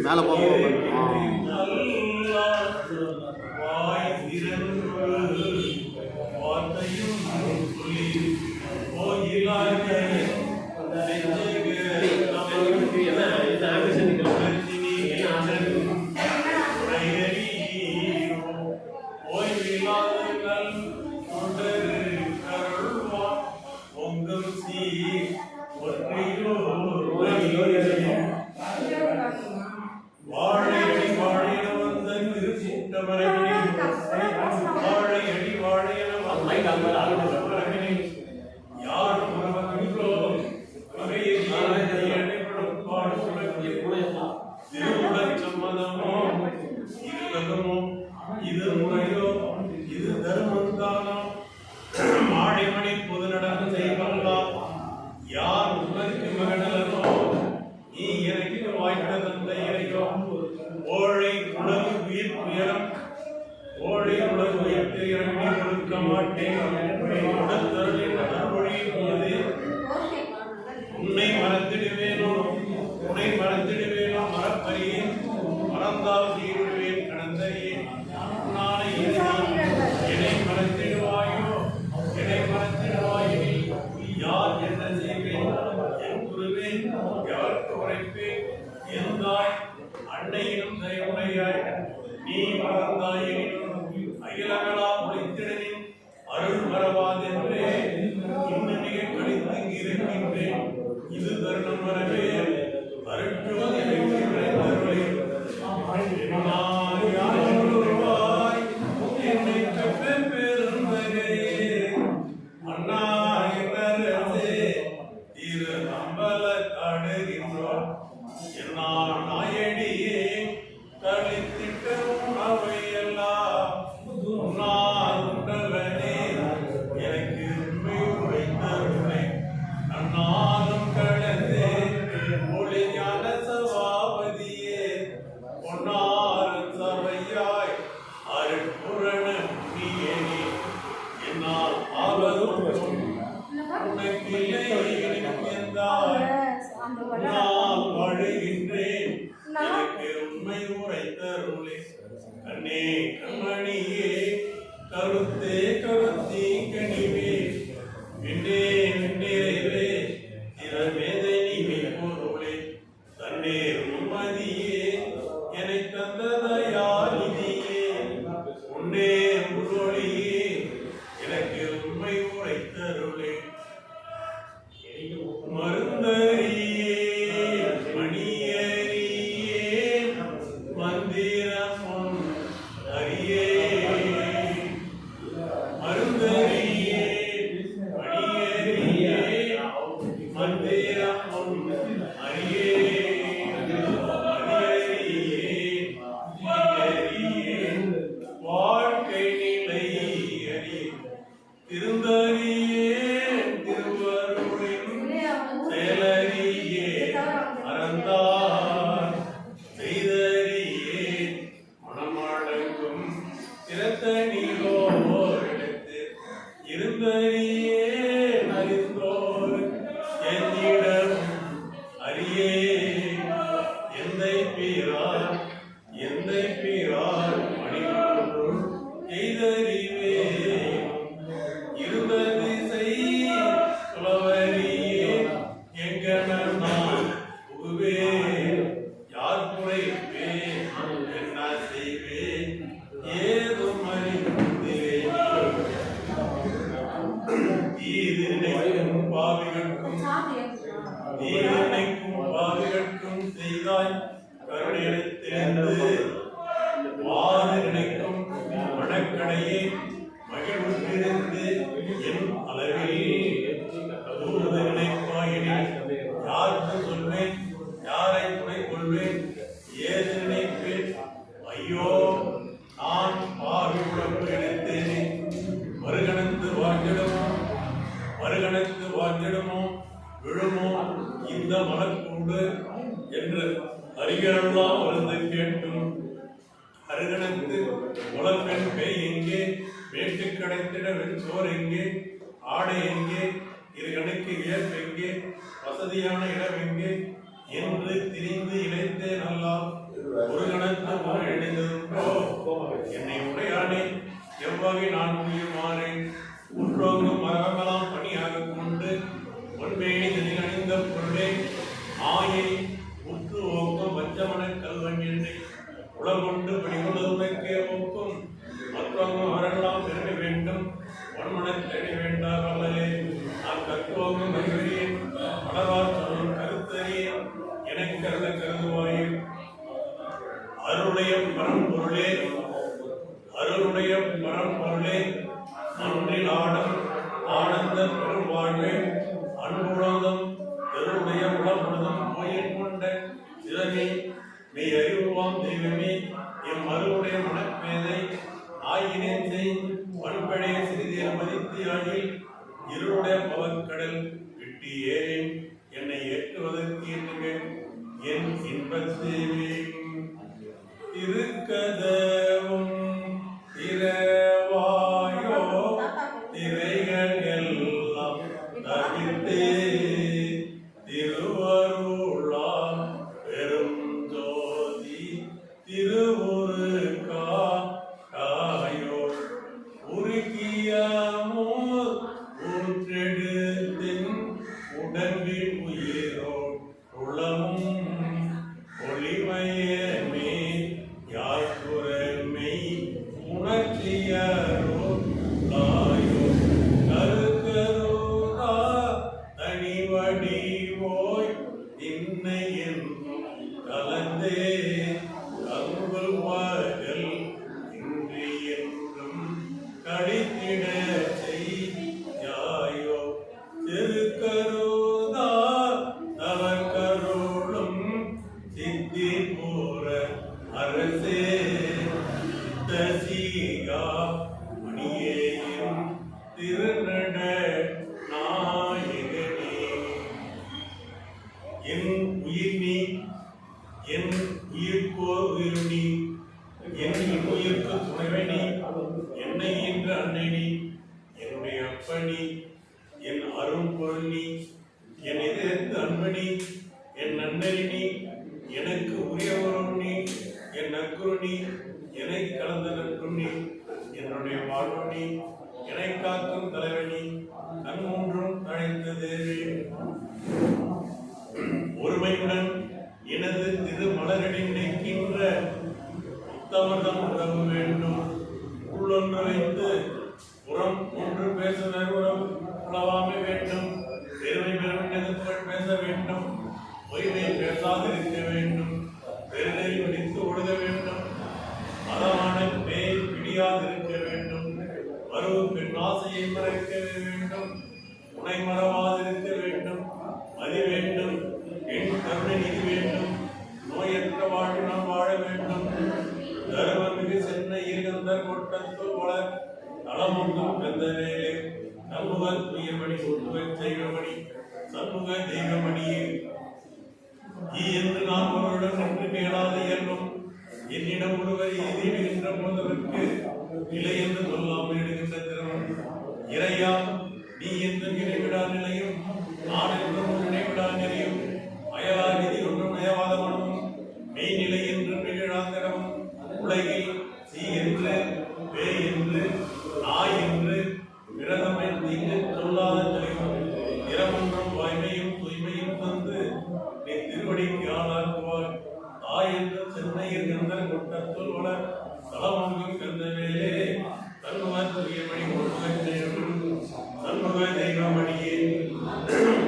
மேலே போகும் உன்னை மறந்திடுவேனோ மறப்பறியே மறந்தால் தீருவேன் கடந்தறியே நாளை என்னை மறந்திடுவாயோ யார் என்ன செய்வேன் என் குருவே எவருக்கு உரைப்பேன் எந்தாய் அன்னையிலும் தயவுடையாய் நீ மறந்தாயினும் அகிலங்களா முடித்திடனின் அருள் மறவாதென்றே இன்னும் மிக கழித்து இருக்கின்றேன் இது தருணம் வரவே அருட்சுவதை என்னை கற்ற பெருந்தகையே அண்ணா என்னரசே திரு அம்பல காடுகின்றோம் என்ன நாயடியே கழித்திட்ட உணவையெல்லாம் உன்னால் உண்டவனே எனக்கு உண்மை உரைத்தருமை அண்ணாலும் கடந்தே ஒளிஞான சபாபதியே பொன்னாரன் சபையாய் அருட்புரண நீயனே என்னால் ஆவதும் உனக்கில்லை நான் வாழுகின்றேன் எனக்கு உண்மை உரைத்தருளே கண்ணே கண்மணியே கருத்தே கருத்தி கனிவே விண்டே விண்டேவே திறமேதை நீ பொருளே தன்னேர் நிம்மதியே என்னை தந்ததையாலிதியே உன்னே முருளியே எனக்கு உண்மை உரைத்தருளே மருந்தறியே மணியறியே மந்திரம் அறியே மருந்தறியே மணியறியே மந்திரம் அறியே வாழ்க்கை நிலை அறியே திருந்தறியே திருவருளின் செயலறியே அறந்தார் செய்தறியே மனமடங்கும் திறத்தனிலோரிடத்து இருந்தறியே அறிந்தோர் என்னிடம் அறியே எந்தை பீரார் மணிப்பொருள் எய்தறிவே இருந்தது செய் புலவரியே எங்கன நான் புகுவே யார் குறைப்பே என்ன செய்வே ஏதும் அறிந்திரேனைக்கும் பாவிகட்கும் செய்தாய் கருணையத்திலிருந்து வாது நினைக்கும் மனக்கடையே மகிழ்வுற்றிருந்து என் அளவில் தூது நினைப்பாயினேன் யாருக்கு சொல்வேன் யாரை துணை கொள்வேன் ஏது நினைப்பேன் ஐயோ நான் பாவி உடம்பு எடுத்தேனே மறுகணந்து வாழ்ந்திடவும் வாங்கிடுமோ விழுமோ இந்த மலக்கூடு என்று அறிஞரெல்லாம் வந்து கேட்டும் அருகணத்து உலப்பெண் பேய் எங்கே வேட்டு கிடைத்திட வெண்சோர் எங்கே ஆடை எங்கே இரு கணக்கு வியப்பெங்கே வசதியான இடம் எங்கே என்று திரிந்து இணைத்தே நல்லா ஒரு கணக்கு முறை இணைந்ததுண்டோ என்னை உடையானே எவ்வகை நான் புரியுமாறேன் உற்றோங்கு மரமெல்லாம் பணியாக கொண்டு ஒன்பேணி தனில் அணிந்த பொருளே ஆயை உற்று ஓக்கும் வஞ்சமன கல்வன் என்னை உலகொண்டு படிகொள்வதற்கே ஓக்கும் மற்றவங்க அவரெல்லாம் பெருக வேண்டும் ஒன்மனத்தெழி வேண்டாமலே நான் கற்கோங்கும் அறிவறியேன் மலர்வார் சொல்லும் கருத்தறியேன் எனக்கு கருதுவாயே அருளுடைய பரம்பொருளே அருளுடைய பரம்பொருளே அன்றில் ஆடம் ஆனந்த பெரும் வாழ்வே அன்புலகம் தெருடைய உலகுலகம் கோயில் கொண்ட சிவமே மெய் அறிவுவாம் தெய்வமே எம் அருளுடைய மனப்பேதை ஆயினேத்தை வன்படைய சிறிதில் மதித்து ஆகில் இருளுடைய பவக்கடல் விட்டு ஏறேன் என்னை ஏற்றுவதற்கு என்று என் இன்பத்தேவே இருக்கதவும் திரவாயோ திரைகள் எல்லாம் தவிர்த்தே திருவருளாம் பெரும் ஜோதி திருவுருக்கா காயோ உருக்கியமோ ஊற்றெடுத்தின் உடம்பில் உயிரோ உளமும் ஒளிமயமே யாக்குரமை உணர்ச்சியரோ தாயோ கருக்கருதா தனிவடிவோய் இன்னை என்னும் கலந்தே கங்குல் பகல் இன்றி என்றும் கடித்திட செய்யாயோ திருக்கருதா தவக்கருளும் சித்தி பூர அரசே தசிகா மணியேயும் திருநட நாயகனே என் உயிர் நீ என் உயிர்க்கோ உயிர் நீ என் உயிர்க்கு துணைவனி என்னை என்ற அன்னை நீ என்னுடைய அப்பனி என் அரும்பொருள் நீ என் இதயத்து அன்பனி என் நன்னறி நீ எனக்கு உரியவரும் நீ என் நற்குரு நீ என்னை கலந்த நற்குரு நீ என்னுடைய வாழ்வு நீ என்னை காக்கும் தலைவனி கண்மூன்றும் அழைத்த தேவி ஒருமையுடன் எனது திருமலரடி நினைக்கின்ற உத்தமதம் உறவு வேண்டும் உள்ளொன்று வைத்து புறம் ஒன்று பேசுனர் உறவு உளவாமை வேண்டும் பெருமை பெருமைகள் பேச வேண்டும் பொய்மை பேசாதிருக்க வேண்டும் பெருதை பிடித்து ஒழுக வேண்டும் மதமான பேய் பிடியாதிருக்க வேண்டும் மறுவு பெண் ஆசையை மறைக்க வேண்டும் உனை மறவாதிருக்க வேண்டும் மதி வேண்டும் என் கருணை நிதி வேண்டும் நோயற்ற வாழ்வு நாம் வாழ வேண்டும் தருமமிகு சென்னை இருகந்தர் கொட்டத்துள் வளர் நலமொன்றும் வெந்தனேலே நல்முக தூயமணி ஒன்றுவை தெய்வமணி சண்முக தெய்வமணியே என்று நான் ஒருவருடன் நின்று மேலாத இயல்பும் என்னிடம் ஒருவர் எதிர்கின்ற போதற்கு நிலை என்று சொல்லாமல் எடுக்கின்ற திறனும் இறையா நீ என்று நினைவிடா நிலையும் நான் என்றும் நினைவிடா நிலையும் அயலாநிதி ஒன்றும் நயவாத மனமும் மெய்நிலை என்று நிகழாந்திரமும் உலகில் சி என்று வே என்று நாய் என்று விரதமை தீங்கு சொல்லாத தெளிவும் நிறமொன்றும் வாய்மையும் தூய்மையும் தந்து நீ திருவடிக்கு ஆளாக்குவார் தாய் என்று சென்னையில் கந்தர் கொட்டத்துள் வளர் தலமொங்கும் கந்த வேலே தன்முகத்துரிய மணி தன்முக தெய்வமணியே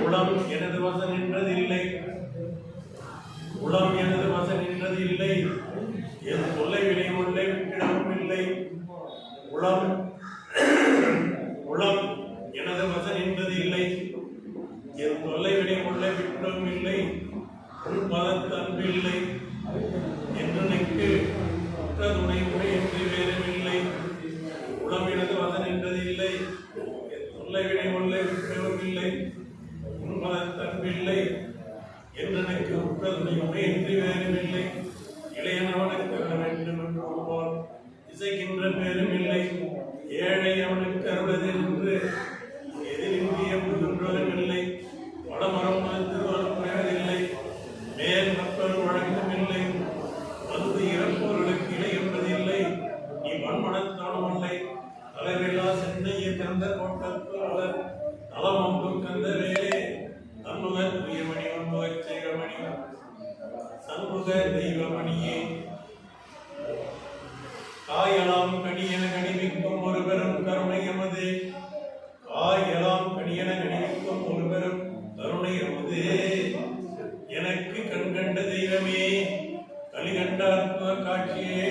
உளம் எனது வசன் என்றதில்லை உளம் எனது வசன் என்றதில்லை என் தொல்லை வினை உள்ளே விட்டிடவும் இல்லை உளம் உளம் எனது வசன் என்பது இல்லை என் தொல்லை வினை உள்ளே விட்டிடவும் இல்லை உன் பதத்து அன்பு இல்லை என்று துணை உரை என்று வேறமில்லை உளம் எனது வசன் என்பது இல்லை என் தொல்லை வினை உள்ளே விட்டிடவும் இல்லை தன்பில்லை என்றனுக்கு உற்றதுணை உடையின்றி வேறுமில்லை. இளையனவனுக்கு வேண்டும் என்று கூறுவார் இசைக்கின்ற பேரும் இல்லை. ஏழை அவனுக்கு அருளதில் என்று எதிரின்றி எம்புகின்றதும் இல்லை. வடமரம் திருவரம் குறைவதில்லை. மேல் மக்கள் வழங்கும் இல்லை. வந்து இறப்பவர்களுக்கு இலை என்பதில்லை. நீ வன்மனத்தானமில்லை. தலைவிழா சென்னையை தந்த கோட்டத்தோழர் நலமொன்றும் கந்தவேலே தன்முகத் துயமணி ஒன்புகச் செய்வமணி சண்முக தெய்வமணியே. காயலாம் கனியன கணிவிக்கும் ஒரு பெரும் கருணை எமது. காயலாம் கனியன கணிவிக்கும் ஒரு பெரும் கருணை எமது. எனக்கு கண்கண்ட தெய்வமே கலிகண்ட அற்புத காட்சியே.